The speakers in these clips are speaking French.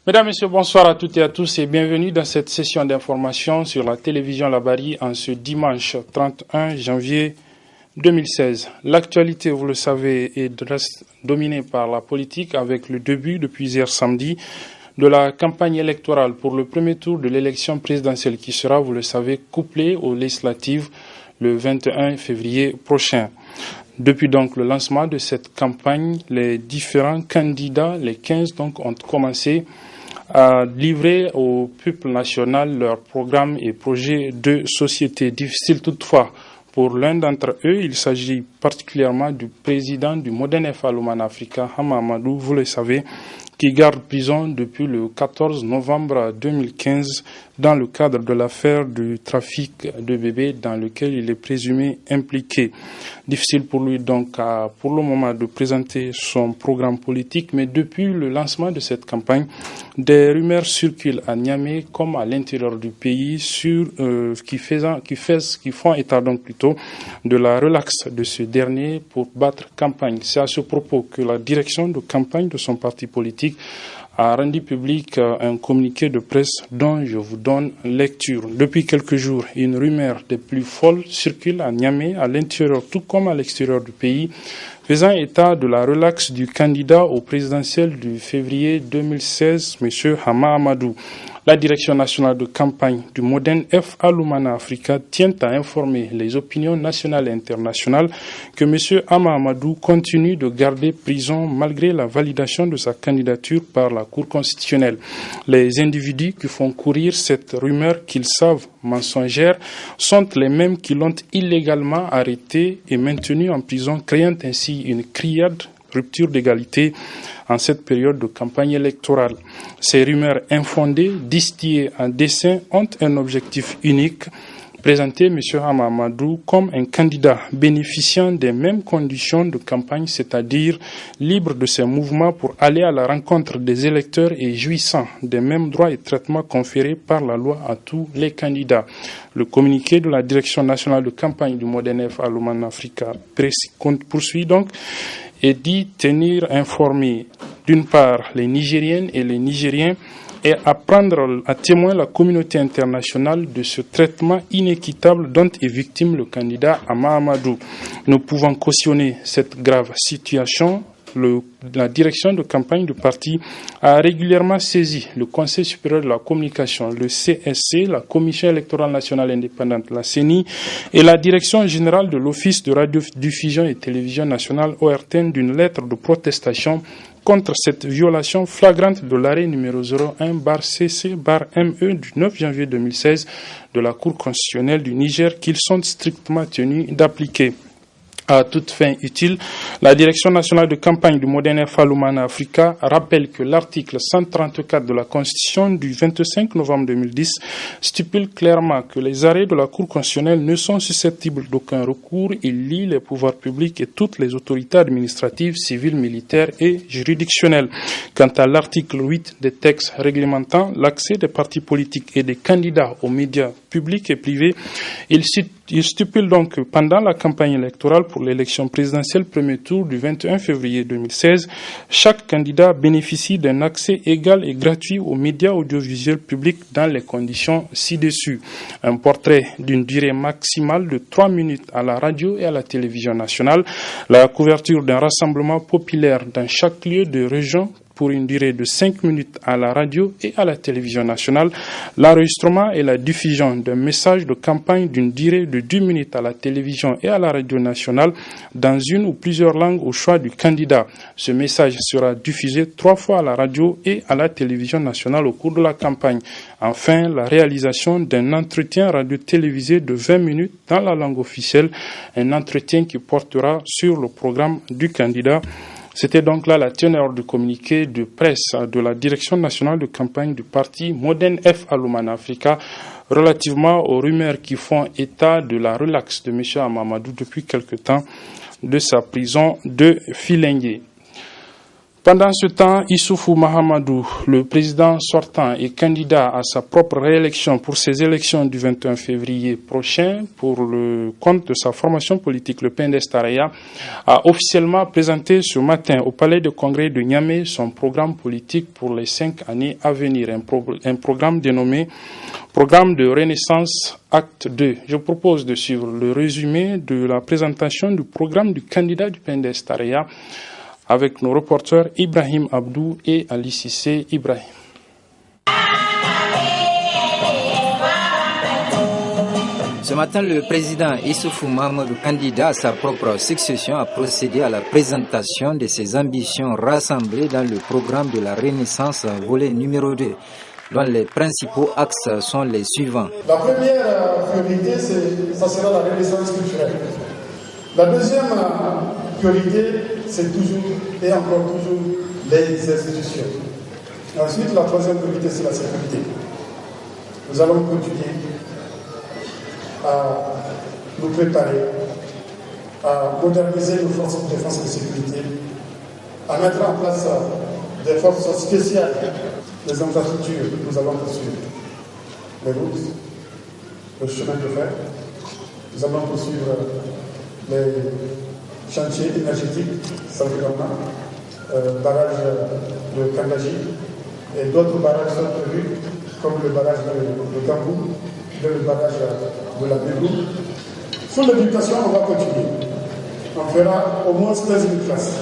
Mesdames, Messieurs, bonsoir à toutes et à tous et bienvenue dans cette session d'information sur la télévision Labari en ce dimanche 31 janvier 2016. L'actualité, vous le savez, reste dominée par la politique avec le début depuis hier samedi de la campagne électorale pour le premier tour de l'élection présidentielle qui sera, vous le savez, couplée aux législatives le 21 février prochain. Depuis donc le lancement de cette campagne, les différents candidats, les 15 donc, ont commencé à livrer au peuple national leurs programmes et projets de société. Difficile toutefois pour l'un d'entre eux, il s'agit particulièrement du président du Modern F Allumana Africa, Hama Amadou, vous le savez, qui garde prison depuis le 14 novembre 2015 dans le cadre de l'affaire du trafic de bébés dans lequel il est présumé impliqué. Difficile pour lui donc pour le moment de présenter son programme politique, mais depuis le lancement de cette campagne, des rumeurs circulent à Niamey comme à l'intérieur du pays sur qui font état donc plutôt de la relaxe de ce dernier pour battre campagne. C'est à ce propos que la direction de campagne de son parti politique a rendu public un communiqué de presse dont je vous donne lecture. Depuis quelques jours, une rumeur des plus folles circule à Niamey, à l'intérieur tout comme à l'extérieur du pays, faisant état de la relaxe du candidat au présidentiel du février 2016, M. Hama Amadou. La direction nationale de campagne du Modern F Allumana Africa tient à informer les opinions nationales et internationales que M. Hama Amadou continue de garder prison malgré la validation de sa candidature par la Cour constitutionnelle. Les individus qui font courir cette rumeur qu'ils savent mensongère sont les mêmes qui l'ont illégalement arrêté et maintenu en prison, créant ainsi une criade rupture d'égalité en cette période de campagne électorale. Ces rumeurs infondées, distillées en dessein, ont un objectif unique: présenter M. Hama Amadou comme un candidat bénéficiant des mêmes conditions de campagne, c'est-à-dire libre de ses mouvements pour aller à la rencontre des électeurs et jouissant des mêmes droits et traitements conférés par la loi à tous les candidats. Le communiqué de la Direction nationale de campagne du Modern F Allumana Africa poursuit donc et dit tenir informés d'une part les Nigériennes et les Nigériens et à prendre à témoin la communauté internationale de ce traitement inéquitable dont est victime le candidat Hama Amadou. Nous pouvons cautionner cette grave situation. La direction de campagne du parti a régulièrement saisi le Conseil supérieur de la communication, le CSC, la Commission électorale nationale indépendante, la CENI, et la direction générale de l'Office de radiodiffusion et télévision nationale, ORTN, d'une lettre de protestation contre cette violation flagrante de l'arrêt numéro 01/CC/ME du 9 janvier 2016 de la Cour constitutionnelle du Niger qu'ils sont strictement tenus d'appliquer. À toute fin utile, la Direction nationale de campagne du Modern F Allumana Africa rappelle que l'article 134 de la Constitution du 25 novembre 2010 stipule clairement que les arrêts de la Cour constitutionnelle ne sont susceptibles d'aucun recours. Il lie les pouvoirs publics et toutes les autorités administratives, civiles, militaires et juridictionnelles. Quant à l'article 8 des textes réglementant l'accès des partis politiques et des candidats aux médias publics et privés, il stipule donc que pendant la campagne électorale pour l'élection présidentielle premier tour du 21 février 2016, chaque candidat bénéficie d'un accès égal et gratuit aux médias audiovisuels publics dans les conditions ci-dessus. Un portrait d'une durée maximale de 3 minutes à la radio et à la télévision nationale, la couverture d'un rassemblement populaire dans chaque lieu de région pour une durée de 5 minutes à la radio et à la télévision nationale, l'enregistrement et la diffusion d'un message de campagne d'une durée de 10 minutes à la télévision et à la radio nationale dans une ou plusieurs langues au choix du candidat. Ce message sera diffusé 3 fois à la radio et à la télévision nationale au cours de la campagne. Enfin, la réalisation d'un entretien radio-télévisé de 20 minutes dans la langue officielle, un entretien qui portera sur le programme du candidat. C'était donc là la teneur du communiqué de presse de la Direction nationale de campagne du parti Modern F Allumana Africa relativement aux rumeurs qui font état de la relaxe de M. Hama Amadou depuis quelque temps de sa prison de Filengue. Pendant ce temps, Issoufou Mahamadou, le président sortant et candidat à sa propre réélection pour ces élections du 21 février prochain, pour le compte de sa formation politique, le PNDS-Taraya, a officiellement présenté ce matin au Palais de Congrès de Niamey son programme politique pour les 5 années à venir, un programme dénommé Programme de Renaissance Acte 2. Je propose de suivre le résumé de la présentation du programme du candidat du PNDS-Taraya avec nos reporters Ibrahim Abdou et Ali Cissé Ibrahim. Ce matin, le président Issoufou Mahamadou, candidat à sa propre succession, a procédé à la présentation de ses ambitions rassemblées dans le programme de la Renaissance volet numéro 2, dont les principaux axes sont les suivants. La première priorité, ça sera la renaissance culturelle. La deuxième priorité, c'est toujours et encore toujours les institutions. Ensuite, la troisième priorité, c'est la sécurité. Nous allons continuer à nous préparer, à moderniser nos forces de défense et de sécurité, à mettre en place des forces spéciales, les infrastructures, nous allons poursuivre les routes, le chemin de fer, nous allons poursuivre les chantiers énergétiques, Salvadorna, barrage de Kandaji et d'autres barrages sont prévus, comme le barrage de Gambou, le barrage de la Bébou. Sur l'éducation, on va continuer. On fera au moins 15 000 classes.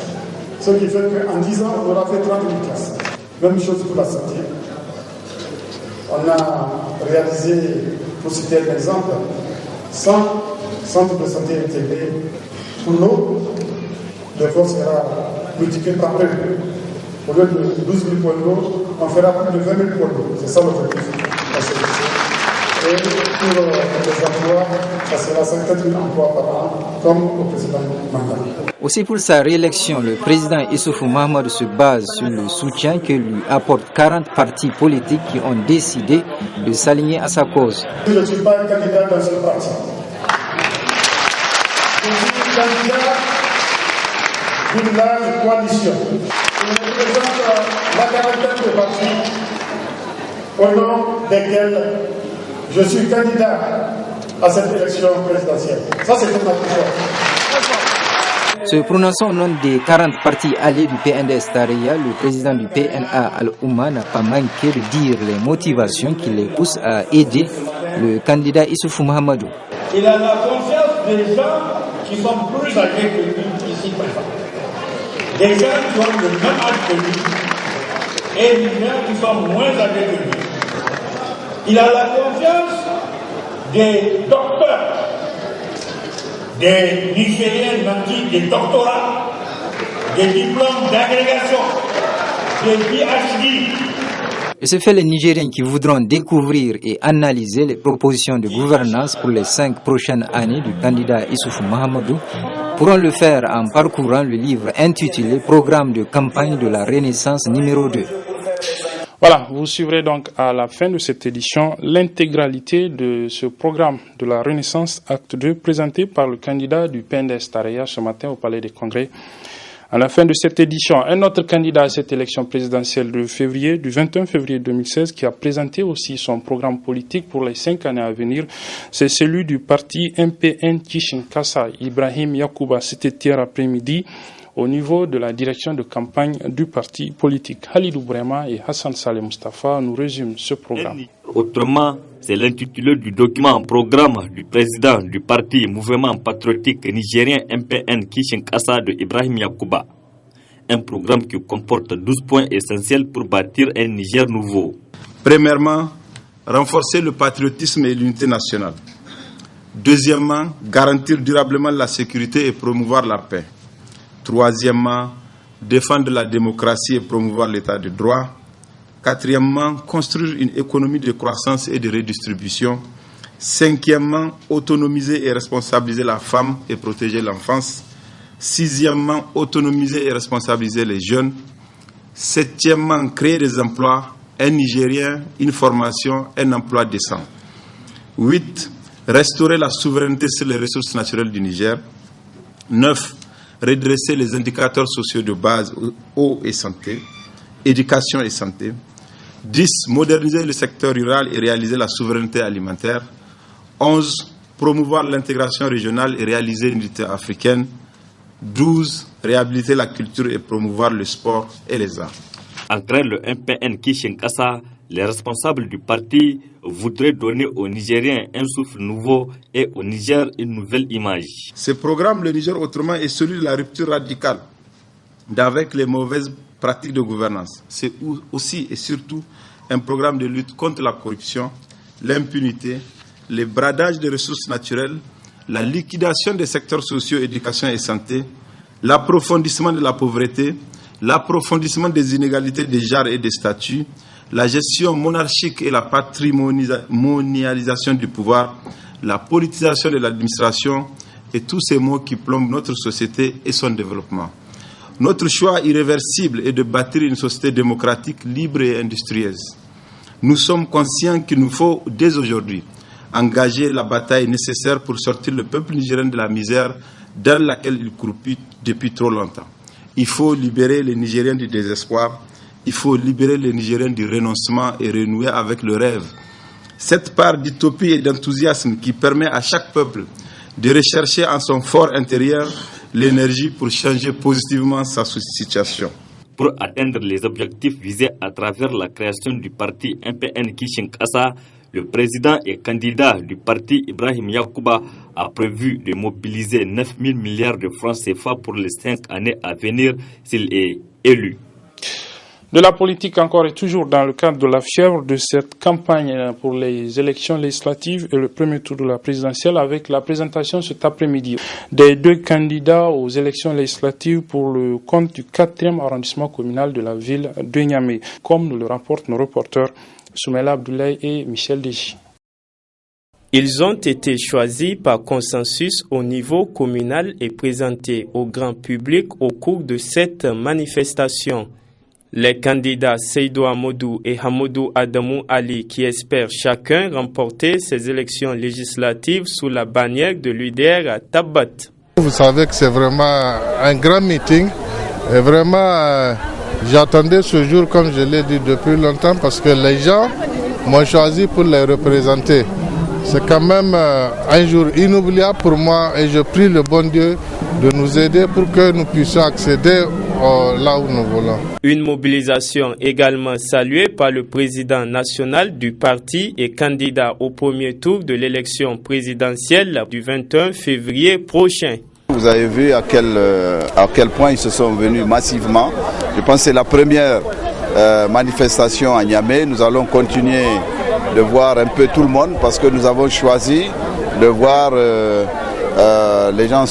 Ce qui fait qu'en 10 ans, on aura fait 30 000 classes. Même chose pour la santé. On a réalisé, pour citer un exemple, 100 centres de santé intégrés. Pour l'eau, l'effort sera multiplié par 2. Au lieu de 12 000 points d'eau, on fera plus de 20 000 points d'eau. C'est ça l'objectif. Et pour les emplois, ça sera 50 000 emplois par an, comme au précédent mandat. Aussi pour sa réélection, le président Issoufou Mahamadou se base sur le soutien que lui apportent 40 partis politiques qui ont décidé de s'aligner à sa cause. Je ne suis pas un candidat dans ce parti. Je suis un candidat d'une large coalition. Je représente la quarantaine de partis au nom desquels je suis candidat à cette élection présidentielle. Ça, c'est pour ma pouvoir. Se prononçant au nom des 40 partis alliés du PNDS-Taraya, le président du PNA Al-Oumma n'a pas manqué de dire les motivations qui les poussent à aider le candidat Issoufou Mahamadou. Il a la confiance des gens qui sont plus âgés que lui ici présents. Des gens qui ont le même âge que lui et des gens qui sont moins âgés que lui. Il a la confiance des docteurs, des Nigériens natifs, des doctorats, des diplômes d'agrégation, des PhD. Et ce fait, les Nigériens qui voudront découvrir et analyser les propositions de gouvernance pour les 5 prochaines années du candidat Issoufou Mahamadou pourront le faire en parcourant le livre intitulé Programme de campagne de la Renaissance numéro 2. Voilà, vous suivrez donc à la fin de cette édition l'intégralité de ce programme de la Renaissance Acte 2 présenté par le candidat du PNDS-Taraya ce matin au Palais des Congrès. À la fin de cette édition, un autre candidat à cette élection présidentielle du 21 février 2016 qui a présenté aussi son programme politique pour les 5 années à venir, c'est celui du parti MPN Kishinkasa, Ibrahim Yacouba. C'était hier après-midi au niveau de la direction de campagne du parti politique. Halidou Brema et Hassan Saleh Mustafa nous résument ce programme. Autrement, c'est l'intitulé du document programme du président du parti Mouvement patriotique nigérien MPN Kishinkasa de Ibrahim Yacouba. Un programme qui comporte 12 points essentiels pour bâtir un Niger nouveau. Premièrement, renforcer le patriotisme et l'unité nationale. Deuxièmement, garantir durablement la sécurité et promouvoir la paix. Troisièmement, défendre la démocratie et promouvoir l'état de droit. Quatrièmement, construire une économie de croissance et de redistribution. Cinquièmement, autonomiser et responsabiliser la femme et protéger l'enfance. Sixièmement, autonomiser et responsabiliser les jeunes. Septièmement, créer des emplois, un Nigérien, une formation, un emploi décent. 8. Restaurer la souveraineté sur les ressources naturelles du Niger. 9. redresser les indicateurs sociaux de base, eau et santé, éducation et santé. 10. Moderniser le secteur rural et réaliser la souveraineté alimentaire. 11. Promouvoir l'intégration régionale et réaliser l'unité africaine. 12. Réhabiliter la culture et promouvoir le sport et les arts. En créant le MPN Kishinkasa, les responsables du parti voudraient donner aux Nigériens un souffle nouveau et au Niger une nouvelle image. Ce programme, le Niger autrement, est celui de la rupture radicale d'avec les mauvaises pratiques de gouvernance. C'est aussi et surtout un programme de lutte contre la corruption, l'impunité, les bradages des ressources naturelles, la liquidation des secteurs sociaux, éducation et santé, l'approfondissement de la pauvreté, l'approfondissement des inégalités de genre et de statut, la gestion monarchique et la patrimonialisation du pouvoir, la politisation de l'administration et tous ces maux qui plombent notre société et son développement. Notre choix irréversible est de bâtir une société démocratique, libre et industrieuse. Nous sommes conscients qu'il nous faut, dès aujourd'hui, engager la bataille nécessaire pour sortir le peuple nigérien de la misère dans laquelle il croupit depuis trop longtemps. Il faut libérer les Nigériens du désespoir, il faut libérer les Nigériens du renoncement et renouer avec le rêve. Cette part d'utopie et d'enthousiasme qui permet à chaque peuple de rechercher en son fort intérieur l'énergie pour changer positivement sa situation. Pour atteindre les objectifs visés à travers la création du parti MPN Kishinkasa, le président et candidat du parti Ibrahim Yakuba a prévu de mobiliser 9 000 milliards de francs CFA pour les 5 années à venir s'il est élu. De la politique encore et toujours dans le cadre de la fièvre de cette campagne pour les élections législatives et le premier tour de la présidentielle avec la présentation cet après-midi des 2 candidats aux élections législatives pour le compte du 4e arrondissement communal de la ville de Niamey, comme nous le rapportent nos reporters Soumela Abdoulaye et Michel Deji. Ils ont été choisis par consensus au niveau communal et présentés au grand public au cours de cette manifestation. Les candidats Seydou Amadou et Hamadou Adamou Ali qui espèrent chacun remporter ces élections législatives sous la bannière de l'UDR à Tabat. Vous savez que c'est vraiment un grand meeting et vraiment j'attendais ce jour comme je l'ai dit depuis longtemps parce que les gens m'ont choisi pour les représenter. C'est quand même un jour inoubliable pour moi et je prie le bon Dieu de nous aider pour que nous puissions accéder là où nous voulons. Une mobilisation également saluée par le président national du parti et candidat au premier tour de l'élection présidentielle du 21 février prochain. Vous avez vu à quel point ils se sont venus massivement. Je pense que c'est la première manifestation à Niamey. Nous allons continuer de voir un peu tout le monde parce que nous avons choisi de voir les gens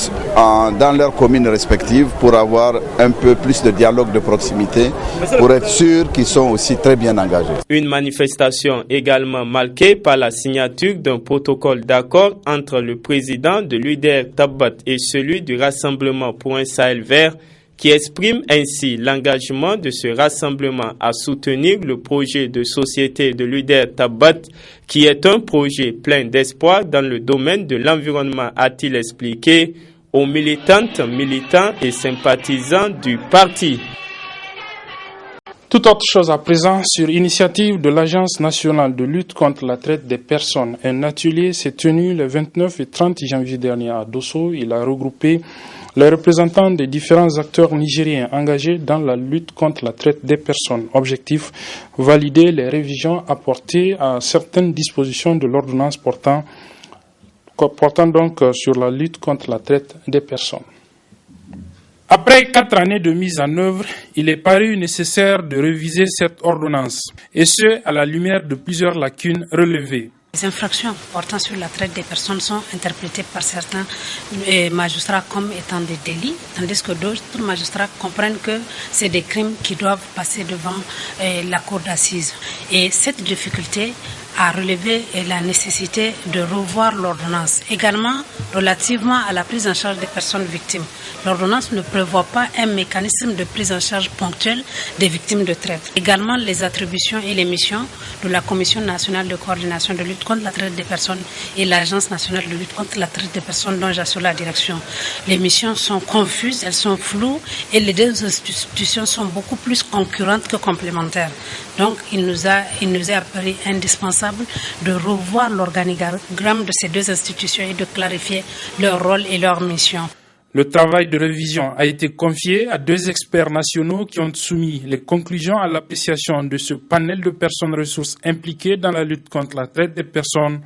dans leurs communes respectives pour avoir un peu plus de dialogue de proximité, pour être sûr qu'ils sont aussi très bien engagés. Une manifestation également marquée par la signature d'un protocole d'accord entre le président de l'UDR Tabat et celui du Rassemblement pour un Sahel vert, qui exprime ainsi l'engagement de ce rassemblement à soutenir le projet de société de l'UDR Tabat, qui est un projet plein d'espoir dans le domaine de l'environnement, a-t-il expliqué aux militantes, militants et sympathisants du parti. Toute autre chose à présent, sur initiative de l'Agence nationale de lutte contre la traite des personnes, un atelier s'est tenu le 29 et 30 janvier dernier à Dosso. Il a regroupé les représentants des différents acteurs nigériens engagés dans la lutte contre la traite des personnes. Objectif, valider les révisions apportées à certaines dispositions de l'ordonnance portant donc sur la lutte contre la traite des personnes. Après 4 années de mise en œuvre, il est paru nécessaire de réviser cette ordonnance, et ce, à la lumière de plusieurs lacunes relevées. Les infractions portant sur la traite des personnes sont interprétées par certains magistrats comme étant des délits, tandis que d'autres magistrats comprennent que c'est des crimes qui doivent passer devant la cour d'assises. Et cette difficulté a relevé la nécessité de revoir l'ordonnance. Également, relativement à la prise en charge des personnes victimes. L'ordonnance ne prévoit pas un mécanisme de prise en charge ponctuelle des victimes de traite. Également, les attributions et les missions de la Commission nationale de coordination de lutte lutte contre la traite des personnes et l'Agence nationale de lutte contre la traite des personnes dont j'assure la direction. Les missions sont confuses, elles sont floues et les deux institutions sont beaucoup plus concurrentes que complémentaires. Donc il nous est apparu indispensable de revoir l'organigramme de ces deux institutions et de clarifier leur rôle et leur mission. Le travail de révision a été confié à 2 experts nationaux qui ont soumis les conclusions à l'appréciation de ce panel de personnes ressources impliquées dans la lutte contre la traite des personnes,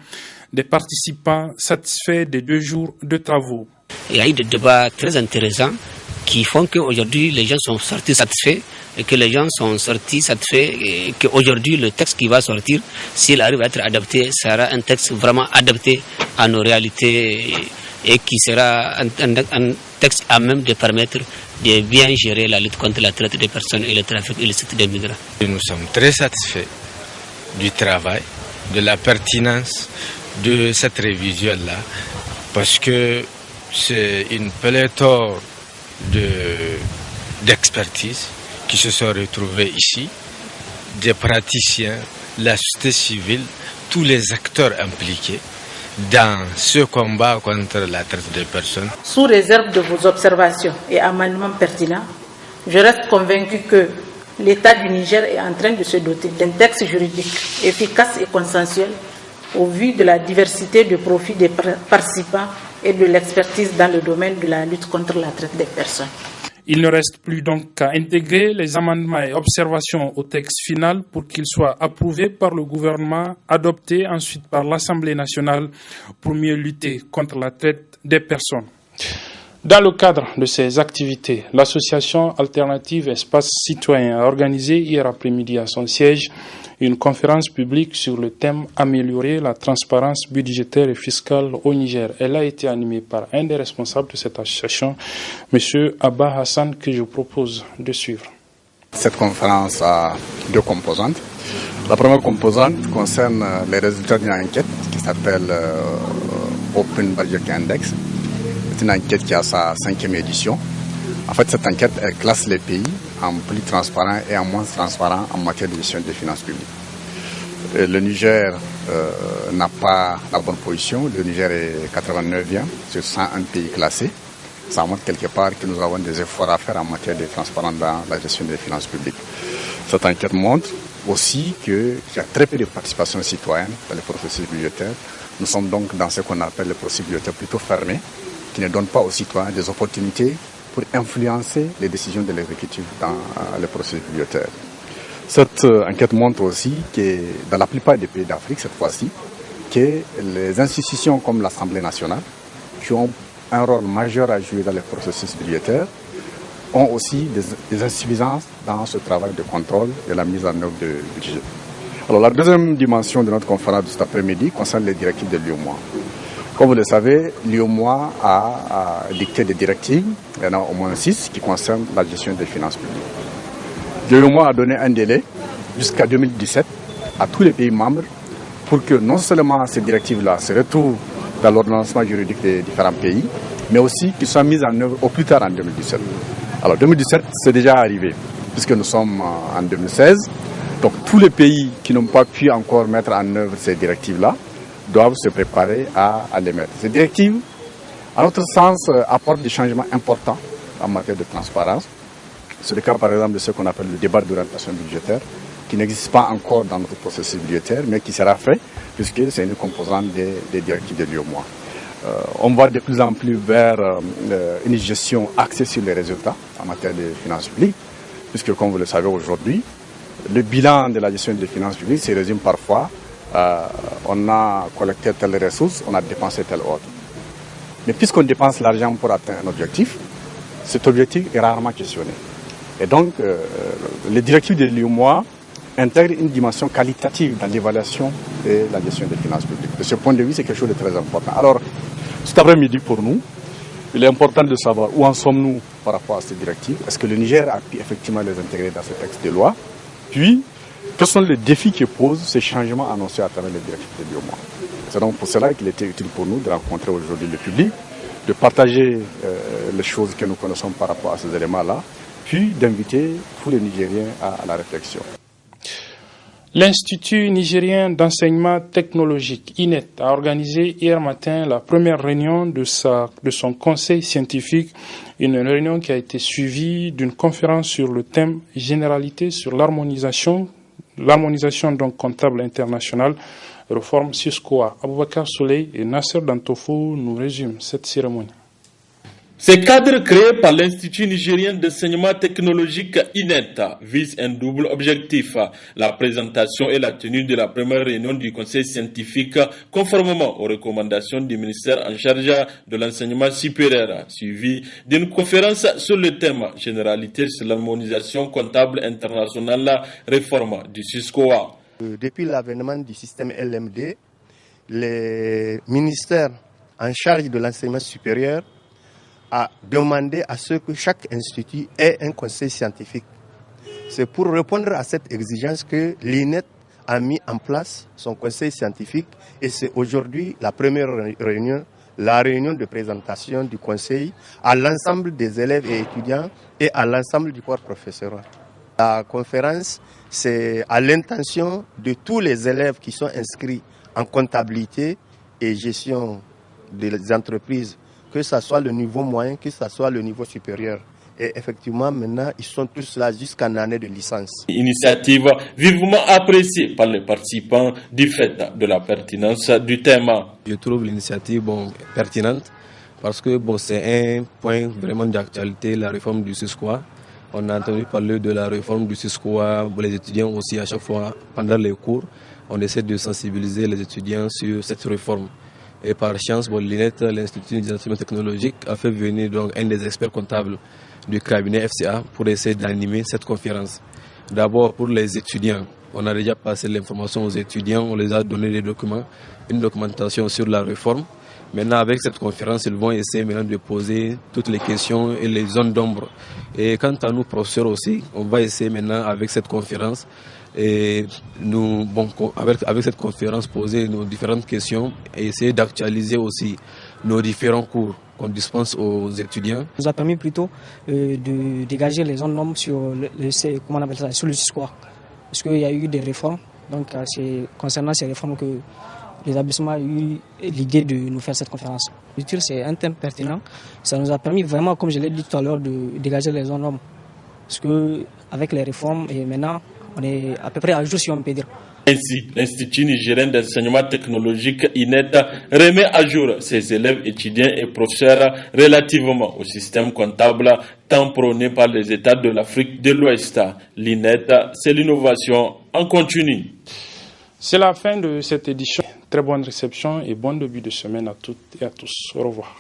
des participants satisfaits des 2 jours de travaux. Il y a eu des débats très intéressants qui font qu'aujourd'hui les gens sont sortis satisfaits et que les gens sont sortis satisfaits et qu'aujourd'hui le texte qui va sortir, s'il arrive à être adapté, sera un texte vraiment adapté à nos réalités et qui sera un texte à même de permettre de bien gérer la lutte contre la traite des personnes et le trafic illicite des migrants. Nous sommes très satisfaits du travail, de la pertinence de cette révision-là, parce que c'est une pléthore d'expertises qui se sont retrouvées ici, des praticiens, la société civile, tous les acteurs impliqués dans ce combat contre la traite des personnes. Sous réserve de vos observations et amendements pertinents, je reste convaincu que l'État du Niger est en train de se doter d'un texte juridique efficace et consensuel au vu de la diversité de profils des participants et de l'expertise dans le domaine de la lutte contre la traite des personnes. Il ne reste plus donc qu'à intégrer les amendements et observations au texte final pour qu'il soit approuvé par le gouvernement, adopté ensuite par l'Assemblée nationale pour mieux lutter contre la traite des personnes. Dans le cadre de ces activités, l'association alternative Espace Citoyen a organisé hier après-midi à son siège une conférence publique sur le thème « Améliorer la transparence budgétaire et fiscale au Niger ». Elle a été animée par un des responsables de cette association, M. Abba Hassan, que je propose de suivre. Cette conférence a 2 composantes. La première composante concerne les résultats d'une enquête qui s'appelle Open Budget Index. C'est une enquête qui a sa 5e édition. En fait, cette enquête elle classe les pays en plus transparents et en moins transparents en matière de gestion des finances publiques. Le Niger n'a pas la bonne position. Le Niger est 89e sur 101 pays classés. Ça montre quelque part que nous avons des efforts à faire en matière de transparence dans la gestion des finances publiques. Cette enquête montre aussi qu'il y a très peu de participation citoyenne dans les processus budgétaires. Nous sommes donc dans ce qu'on appelle le processus budgétaire plutôt fermé, qui ne donne pas aux citoyens des opportunités pour influencer les décisions de l'exécutif dans le processus budgétaire. Cette enquête montre aussi que dans la plupart des pays d'Afrique, cette fois-ci, que les institutions comme l'Assemblée nationale, qui ont un rôle majeur à jouer dans les processus budgétaires, ont aussi des insuffisances dans ce travail de contrôle et la mise en œuvre du budget. Alors la deuxième dimension de notre conférence de cet après-midi concerne les directives de l'UEMOA. Comme vous le savez, l'UEMOA a dicté des directives, il y en a au moins 6 qui concernent la gestion des finances publiques. L'UEMOA a donné un délai jusqu'à 2017 à tous les pays membres pour que non seulement ces directives-là se retrouvent dans l'ordonnancement juridique des différents pays, mais aussi qu'ils soient mises en œuvre au plus tard en 2017. Alors 2017, c'est déjà arrivé, puisque nous sommes en 2016. Donc tous les pays qui n'ont pas pu encore mettre en œuvre ces directives-là doivent se préparer à les mettre. Ces directives, à notre sens, apportent des changements importants en matière de transparence. C'est le cas par exemple de ce qu'on appelle le débat d'orientation budgétaire, qui n'existe pas encore dans notre processus budgétaire, mais qui sera fait, puisque c'est une composante des directives de l'UEMOA. On va de plus en plus vers une gestion axée sur les résultats en matière de finances publiques, puisque comme vous le savez aujourd'hui, le bilan de la gestion des finances publiques se résume parfois, on a collecté telle ressource, on a dépensé telle autre. Mais puisqu'on dépense l'argent pour atteindre un objectif, cet objectif est rarement questionné. Et donc, les directives de l'UEMOA intègrent une dimension qualitative dans l'évaluation et la gestion des finances publiques. De ce point de vue, c'est quelque chose de très important. Alors, cet après-midi pour nous, il est important de savoir où en sommes-nous par rapport à ces directives. Est-ce que le Niger a pu effectivement les intégrer dans ce texte de loi? Puis, quels sont les défis que posent ces changements annoncés à travers les directives de l'UEMOA? C'est donc pour cela qu'il était utile pour nous de rencontrer aujourd'hui le public, de partager les choses que nous connaissons par rapport à ces éléments-là, puis d'inviter tous les Nigériens à la réflexion. L'Institut nigérien d'enseignement technologique, INET, a organisé hier matin la première réunion de son conseil scientifique, une réunion qui a été suivie d'une conférence sur le thème généralité sur l'harmonisation donc comptable internationale, réforme SYSCOA. Aboubakar Souley et Nasser Dantofo nous résument cette cérémonie. Ces cadres créés par l'Institut nigérien d'enseignement technologique INET visent un double objectif, la présentation et la tenue de la première réunion du conseil scientifique conformément aux recommandations du ministère en charge de l'enseignement supérieur, suivi d'une conférence sur le thème généralité sur l'harmonisation comptable internationale, réforme du SYSCOA. Depuis l'avènement du système LMD, les ministères en charge de l'enseignement supérieur a demandé à ce que chaque institut ait un conseil scientifique. C'est pour répondre à cette exigence que l'INET a mis en place son conseil scientifique et c'est aujourd'hui la première réunion, la réunion de présentation du conseil à l'ensemble des élèves et étudiants et à l'ensemble du corps professoral. La conférence, c'est à l'intention de tous les élèves qui sont inscrits en comptabilité et gestion des entreprises, que ce soit le niveau moyen, que ce soit le niveau supérieur. Et effectivement, maintenant, ils sont tous là jusqu'en année de licence. Initiative vivement appréciée par les participants du fait de la pertinence du thème. Je trouve l'initiative pertinente parce que c'est un point vraiment d'actualité, la réforme du SYSCOA. On a entendu parler de la réforme du SYSCOA, les étudiants aussi à chaque fois pendant les cours. On essaie de sensibiliser les étudiants sur cette réforme. Et par chance, l'INET, l'Institut d'enseignement technologique, a fait venir donc un des experts comptables du cabinet FCA pour essayer d'animer cette conférence. D'abord pour les étudiants, on a déjà passé l'information aux étudiants, on les a donné des documents, une documentation sur la réforme. Maintenant, avec cette conférence, ils vont essayer maintenant de poser toutes les questions et les zones d'ombre. Et quant à nous, professeurs aussi, on va essayer maintenant avec cette conférence et nous, avec cette conférence, poser nos différentes questions et essayer d'actualiser aussi nos différents cours qu'on dispense aux étudiants. Ça nous a permis plutôt de dégager les zones d'ombre sur sur le SYSCOA. Parce qu'il y a eu des réformes, donc c'est concernant ces réformes que l'établissement a eu l'idée de nous faire cette conférence. C'est un thème pertinent. Ça nous a permis vraiment, comme je l'ai dit tout à l'heure, de dégager les zones d'ombre. Parce qu'avec les réformes, et maintenant, on est à peu près à jour, si on peut dire. Ainsi, l'Institut nigérien d'enseignement technologique INET remet à jour ses élèves, étudiants et professeurs relativement au système comptable tant prôné par les États de l'Afrique de l'Ouest. L'INET, c'est l'innovation en continu. C'est la fin de cette édition. Très bonne réception et bon début de semaine à toutes et à tous. Au revoir.